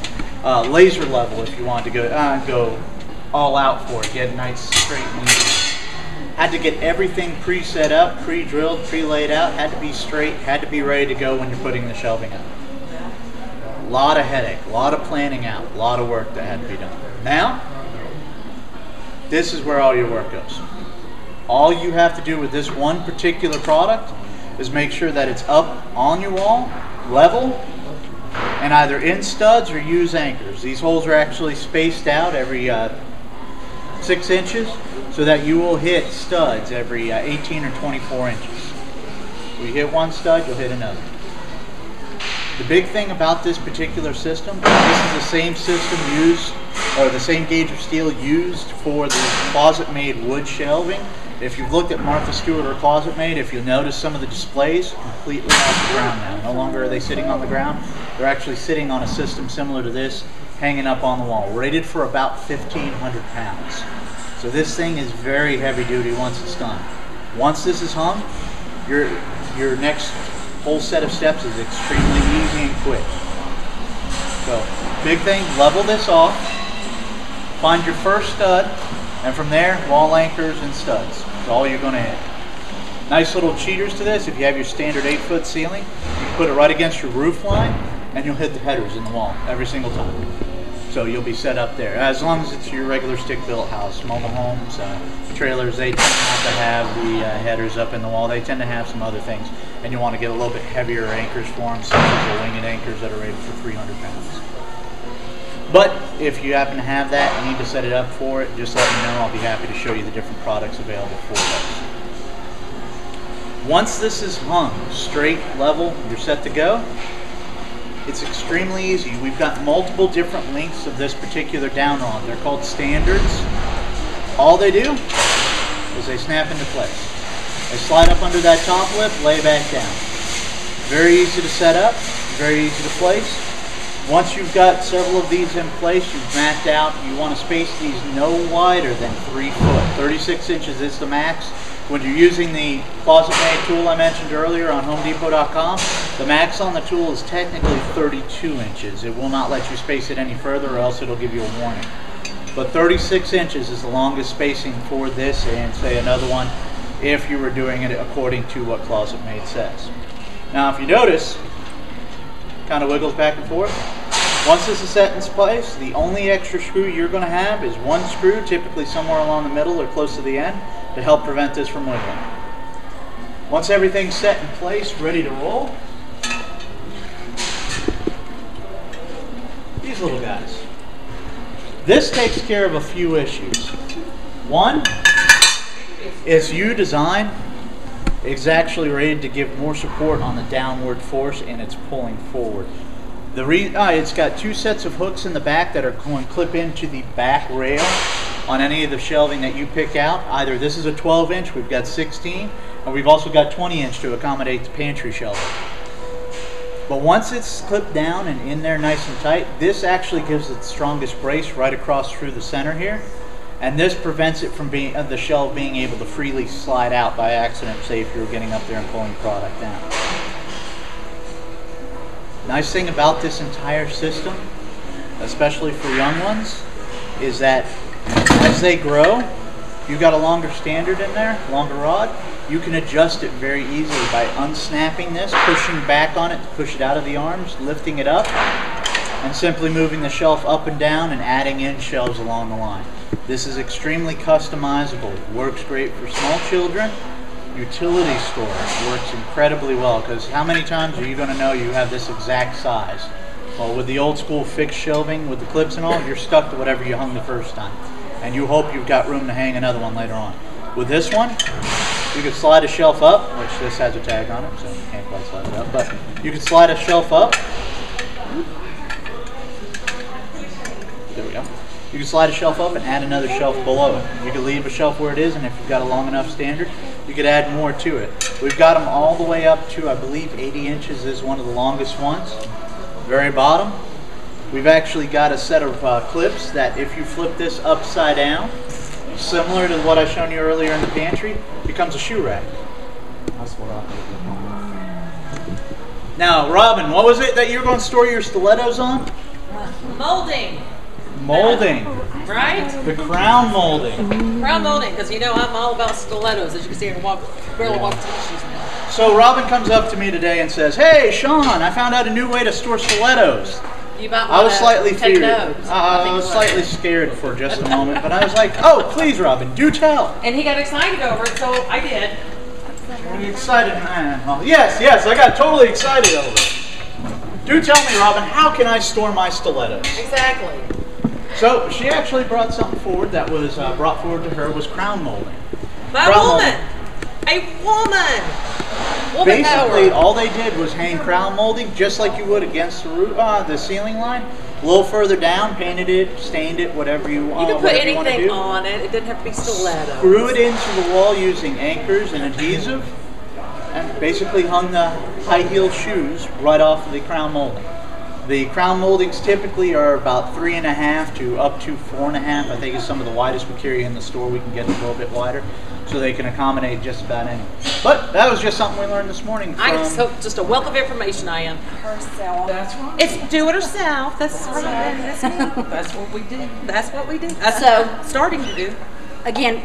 laser level if you wanted to go all out for it, get nice straight and easy. Had to get everything pre-set up, pre-drilled, pre-laid out, had to be straight, had to be ready to go when you're putting the shelving up. A lot of headache, a lot of planning out, a lot of work that had to be done. Now, this is where all your work goes. All you have to do with this one particular product is make sure that it's up on your wall, level, and either in studs or use anchors. These holes are actually spaced out every 6 inches so that you will hit studs every 18 or 24 inches. When you hit one stud, you'll hit another. The big thing about this particular system, this is the same system used, or the same gauge of steel used for the Closet Mate wood shelving. If you've looked at Martha Stewart or Closet Mate, if you'll notice some of the displays completely off the ground now. No longer are they sitting on the ground. They're actually sitting on a system similar to this, hanging up on the wall, rated for about 1,500 pounds. So this thing is very heavy duty once it's done. Once this is hung, your next whole set of steps is extremely easy and quick. So, big thing, level this off, find your first stud, and from there, wall anchors and studs. That's all you're going to hit. Nice little cheaters to this. If you have your standard 8-foot ceiling, you can put it right against your roof line, and you'll hit the headers in the wall every single time. So you'll be set up there. As long as it's your regular stick-built house, mobile homes, trailers, they tend not to have the headers up in the wall. They tend to have some other things, and you want to get a little bit heavier anchors for them, such as the winged anchors that are rated for 300 pounds. But if you happen to have that and need to set it up for it, just let me know. I'll be happy to show you the different products available for those. Once this is hung straight, level, you're set to go. It's extremely easy. We've got multiple different lengths of this particular down rod. They're called standards. All they do is they snap into place. They slide up under that top lip, lay back down. Very easy to set up, very easy to place. Once you've got several of these in place, you've mapped out, you want to space these no wider than 3 foot. 36 inches is the max. When you're using the closet made tool I mentioned earlier on HomeDepot.com, the max on the tool is technically 32 inches. It will not let you space it any further or else it'll give you a warning. But 36 inches is the longest spacing for this and say another one if you were doing it according to what Closet Made says. Now if you notice, kind of wiggles back and forth. Once this is set in place, the only extra screw you're going to have is one screw, typically somewhere along the middle or close to the end, to help prevent this from wiggling. Once everything's set in place, ready to roll, these little guys. This takes care of a few issues. One is design is actually rated to give more support on the downward force and it's pulling forward. It's got two sets of hooks in the back that are going to clip into the back rail on any of the shelving that you pick out. Either this is a 12 inch, we've got 16, and we've also got 20 inch to accommodate the pantry shelving. But once it's clipped down and in there nice and tight, this actually gives it the strongest brace right across through the center here. And this prevents it from being the shelf being able to freely slide out by accident, say if you were getting up there and pulling product down. Nice thing about this entire system, especially for young ones, is that as they grow, if you've got a longer standard in there, longer rod, you can adjust it very easily by unsnapping this, pushing back on it to push it out of the arms, lifting it up, and simply moving the shelf up and down and adding in shelves along the line. This is extremely customizable. It works great for small children. Utility storage works incredibly well, because how many times are you going to know you have this exact size? Well, with the old school fixed shelving with the clips and all, you're stuck to whatever you hung the first time. And you hope you've got room to hang another one later on. With this one, you can slide a shelf up, which this has a tag on it, so you can't quite slide it up, but you can slide a shelf up. There we go. You can slide a shelf up and add another shelf below it. You can leave a shelf where it is, and if you've got a long enough standard, you could add more to it. We've got them all the way up to, I believe, 80 inches is one of the longest ones. Very bottom. We've actually got a set of clips that if you flip this upside down, similar to what I shown you earlier in the pantry, becomes a shoe rack. That's what I did. Now, Robin, what was it that you were going to store your stilettos on?
Molding.
Molding.
Right?
The crown molding.
Crown molding, because you know I'm all about stilettos. As you can see, I can barely walk tennis shoes now.
So Robin comes up to me today and says, "Hey, Sean, I found out a new way to store stilettos."
You might
I was slightly
take
feared.
notes.
I was slightly scared for just a moment, but I was like, "Oh, please, Robin, do tell."
And he got excited over it, so I did.
Are you excited, man? Oh, yes, I got totally excited over it. Do tell me, Robin, how can I store my stilettos?
Exactly.
So she actually brought something forward that was brought forward to her was crown molding.
By a woman. A woman. Woman
Basically,
power.
all they did was hang crown molding just like you would against the roof, the ceiling line. A little further down, painted it, stained it, whatever you want.
You can put
anything
anything on it. It didn't have to be stiletto.
Screw it into the wall using anchors and adhesive, and basically hung the high heel shoes right off of the crown molding. The crown moldings typically are about 3.5 to up to 4.5. I think is some of the widest we carry in the store. We can get a little bit wider, so they can accommodate just about any. But that was just something we learned this morning.
So just a wealth of information, I am.
Herself.
That's right.
It's do it herself. That's right.
That's what we do.
That's what we do. That's
So-
starting to do.
Again,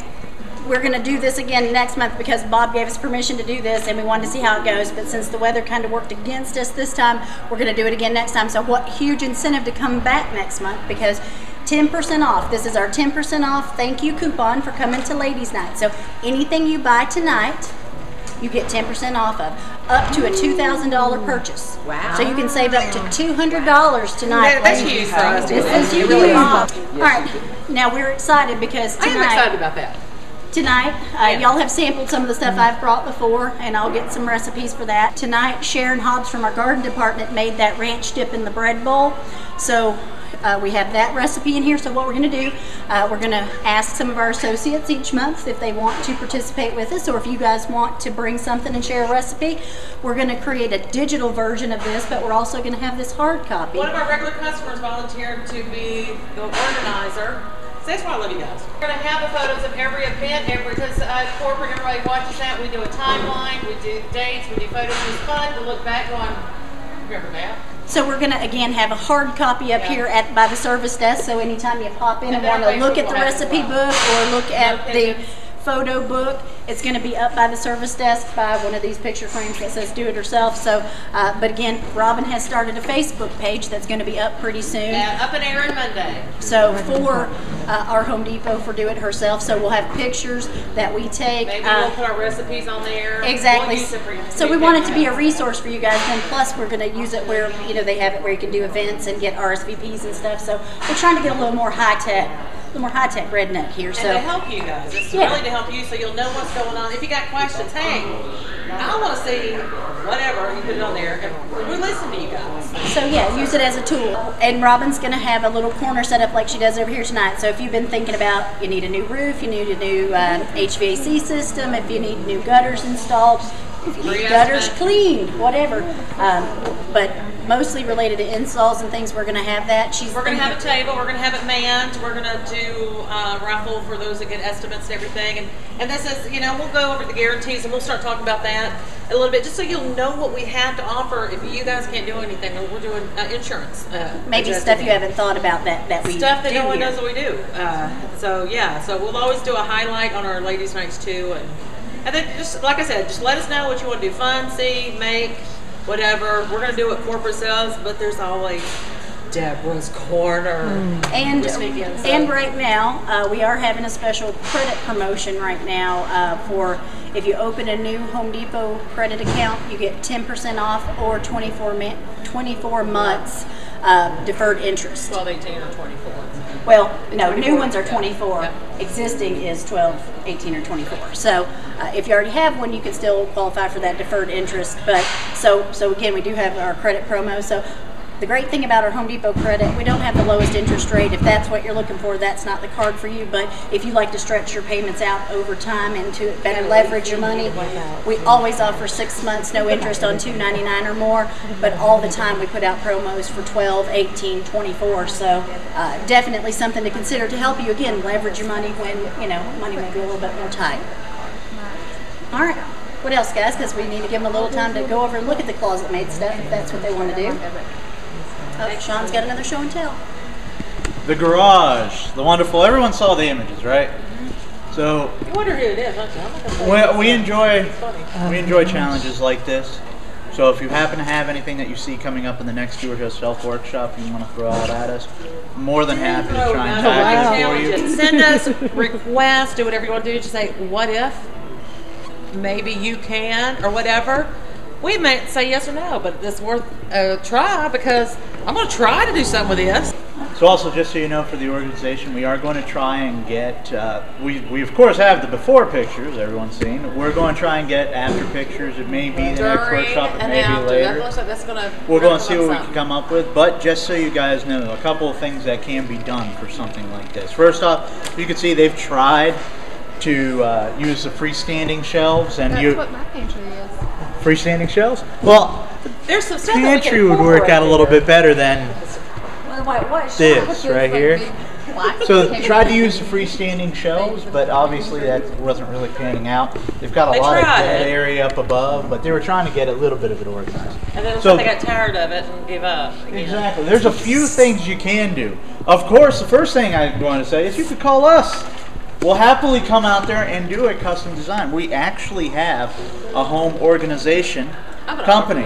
we're going to do this again next month because Bob gave us permission to do this and we wanted to see how it goes. But since the weather kind of worked against us this time, we're going to do it again next time. So what huge incentive to come back next month, because 10% off. This is our 10% off thank you coupon for coming to Ladies Night. So anything you buy tonight, you get 10% off of, up to a $2,000 purchase.
Wow.
So you can save up to $200 tonight.
That's huge for us.
This is
It
huge.
really is.
All right, now we're excited because
I am
tonight,
excited about that.
y'all have sampled some of the stuff I've brought before, and I'll get some recipes for that. Tonight, Sharon Hobbs from our garden department made that ranch dip in the bread bowl. So we have that recipe in here. So what we're going to do, we're going to ask some of our associates each month if they want to participate with us, or if you guys want to bring something and share a recipe. We're going to create a digital version of this, but we're also going to have this hard copy.
One of our regular customers volunteered to be the organizer So that's why I love you guys. We're going to have the photos of every event, because corporate, everybody watches that. We do a timeline, we do dates, we do photos. It's fun to look back on. Remember that?
So we're going to, again, have a hard copy up here by the service desk, so anytime you pop in and want to look at the recipe book or look at the photo book, it's going to be up by the service desk by one of these picture frames that says do it yourself. So, but again, Robin has started a Facebook page that's going to be up pretty soon.
Yeah, up and airing Monday.
So for our Home Depot for do it herself. So we'll have pictures that we take.
Maybe we'll put our recipes on there.
Exactly.
We'll
so we want it to be a resource for you guys. Then plus we're going to use it where they have it where you can do events and get RSVPs and stuff. So we're trying to get a little more high tech. The more high-tech redneck here.
And
So
to help you guys. It's really to help you so you'll know what's going on. If you got questions, hey, I want to see whatever, you put it on there, and we listen to you guys.
So yeah, use it as a tool. And Robin's going to have a little corner set up like she does over here tonight. So if you've been thinking about you need a new roof, you need a new HVAC system, if you need new gutters installed, if you need gutters cleaned, whatever. But mostly related to installs and things, we're going to have that.
We're going to have a table. We're going to have it manned. We're going to do a raffle for those that get estimates and everything. And this is, we'll go over the guarantees and we'll start talking about that a little bit, just so you'll know what we have to offer if you guys can't do anything. We're doing insurance.
Maybe stuff you haven't thought about that we
stuff that
do
no one
here.
knows what we do. So we'll always do a highlight on our ladies' nights too. And then just like I said, just let us know what you want to do. Fun, see, make, whatever. We're going to do what corporate says, but there's always Deborah's Corner.
And right now, we are having a special credit promotion right now for if you open a new Home Depot credit account, you get 10% off or 24 months deferred interest.
12, 18, or 24.
Well, no, new ones are 24. Existing is 12, 18, or 24. So if you already have one, you can still qualify for that deferred interest. But so again, we do have our credit promo. So the great thing about our Home Depot credit, we don't have the lowest interest rate. If that's what you're looking for, that's not the card for you. But if you like to stretch your payments out over time and to better leverage your money, we always offer 6 months, no interest on $2.99 or more. But all the time we put out promos for 12, 18, 24. So definitely something to consider to help you, again, leverage your money when, money may be a little bit more tight. All right. What else, guys? Because we need to give them a little time to go over and look at the closet-made stuff if that's what they want to do. Oh, Sean's got another show and tell.
The garage, the wonderful. Everyone saw the images, right? So
You wonder who it is, don't you?
we enjoy challenges like this. So if you happen to have anything that you see coming up in the next do-it-yourself workshop you want to throw out at us, more than happy to try and tackle it for you.
Send us requests, do whatever you want to do. Just say, what if? Maybe you can, or whatever. We may say yes or no, but it's worth a try because I'm going to try to do something with this.
So also, just so you know, for the organization, we are going to try and get, we of course have the before pictures everyone's seen. We're going to try and get after pictures. It may be the next workshop, it may be later. We're going to see what we can come up with. But just so you guys know, a couple of things that can be done for something like this. First off, you can see they've tried to use the freestanding shelves. And
That's what my pantry is.
Freestanding shelves? Well,
there's some stuff
pantry would work out a little bit better than this right here. So tried to use the freestanding shelves, but obviously that wasn't really panning out. They've got a lot of dead area up above, but they were trying to get a little bit of it organized.
And then so they got tired of it and gave up.
Exactly. There's a few things you can do. Of course, the first thing I'm going to say is you could call us. We'll happily come out there and do a custom design. We actually have a home organization company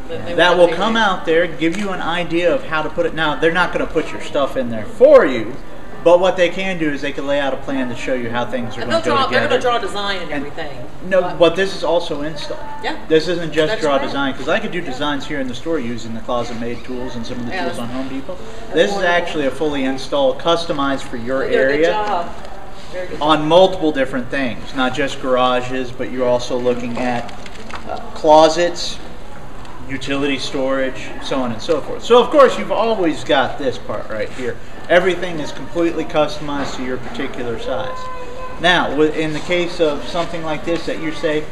that will come out there, give you an idea of how to put it. Now, they're not going to put your stuff in there for you, but what they can do is they can lay out a plan to show you how things are going to go together.
They're going to draw a design and everything.
No, but this is also install.
Yeah.
This isn't just draw design, because I could do designs here in the store using the closet-made tools and some of the tools on Home Depot. This is actually a fully installed, customized for your area. On multiple different things, not just garages, but you're also looking at closets, utility storage, so on and so forth. So of course you've always got this part right here. Everything is completely customized to your particular size. Now, in the case of something like this that you say,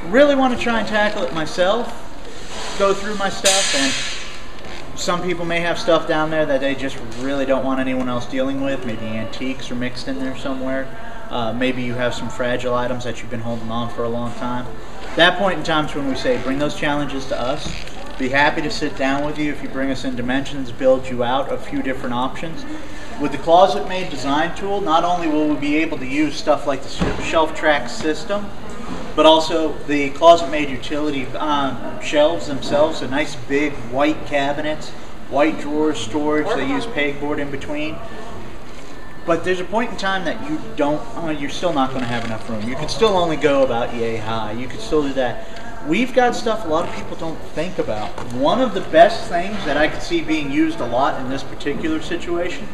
really want to try and tackle it myself, go through my stuff and Some people may have stuff down there that they just really don't want anyone else dealing with. Maybe antiques are mixed in there somewhere. Maybe you have some fragile items that you've been holding on for a long time. That point in time is when we say bring those challenges to us. Be happy to sit down with you if you bring us in dimensions, build you out a few different options. With the Closet Made design tool, not only will we be able to use stuff like the shelf track system, but also the Closet Made utility shelves themselves, a nice big white cabinets, white drawers, storage. They use pegboard in between. But there's a point in time that you don't, you're still not going to have enough room. You could still only go about yay high. You could still do that. We've got stuff a lot of people don't think about. One of the best things that I could see being used a lot in this particular situation,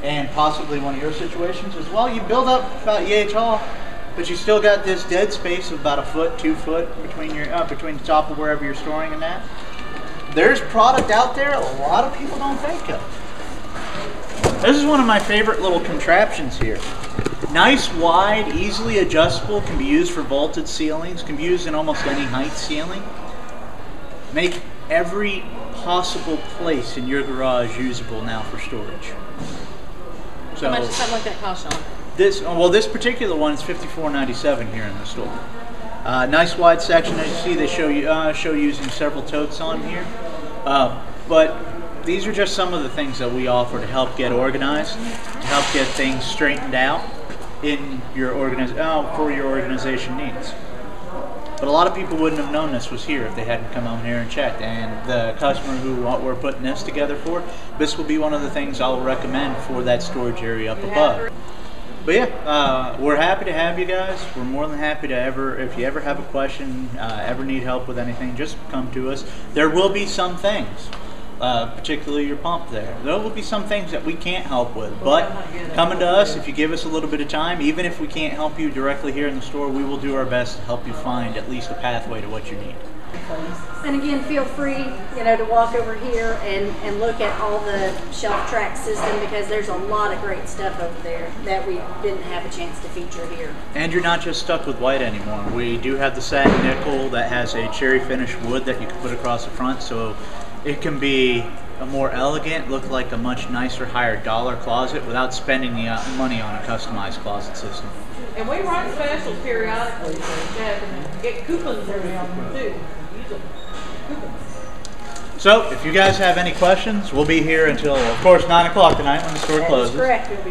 and possibly one of your situations as well, you build up about yay tall, but you still got this dead space of about a foot, 2 foot between your between the top of wherever you're storing and that. There's product out there a lot of people don't think of. This is one of my favorite little contraptions here. Nice, wide, easily adjustable, can be used for vaulted ceilings, can be used in almost any height ceiling. Make every possible place in your garage usable now for storage. So,
how much does something like that cost, Sean?
This particular one is $54.97 here in the store. Nice wide section, as you see, they show using several totes on here. But these are just some of the things that we offer to help get organized, to help get things straightened out in your for your organization needs. But a lot of people wouldn't have known this was here if they hadn't come on here and checked. And the customer who we're putting this together for, this will be one of the things I'll recommend for that storage area up above. But yeah, we're happy to have you guys. We're more than happy to if you ever have a question, ever need help with anything, just come to us. There will be some things, particularly your pump there. There will be some things that we can't help with, but coming to us, if you give us a little bit of time, even if we can't help you directly here in the store, we will do our best to help you find at least a pathway to what you need.
And again, feel free, to walk over here and look at all the shelf track system, because there's a lot of great stuff over there that we didn't have a chance to feature here.
And you're not just stuck with white anymore. We do have the satin nickel that has a cherry finish wood that you can put across the front, so it can be a more elegant, look like a much nicer, higher dollar closet without spending the money on a customized closet system.
And we run specials periodically to get coupons around too. Use them. Coupons.
So, if you guys have any questions, we'll be here until, of course, 9 o'clock tonight when the store closes.
That's correct.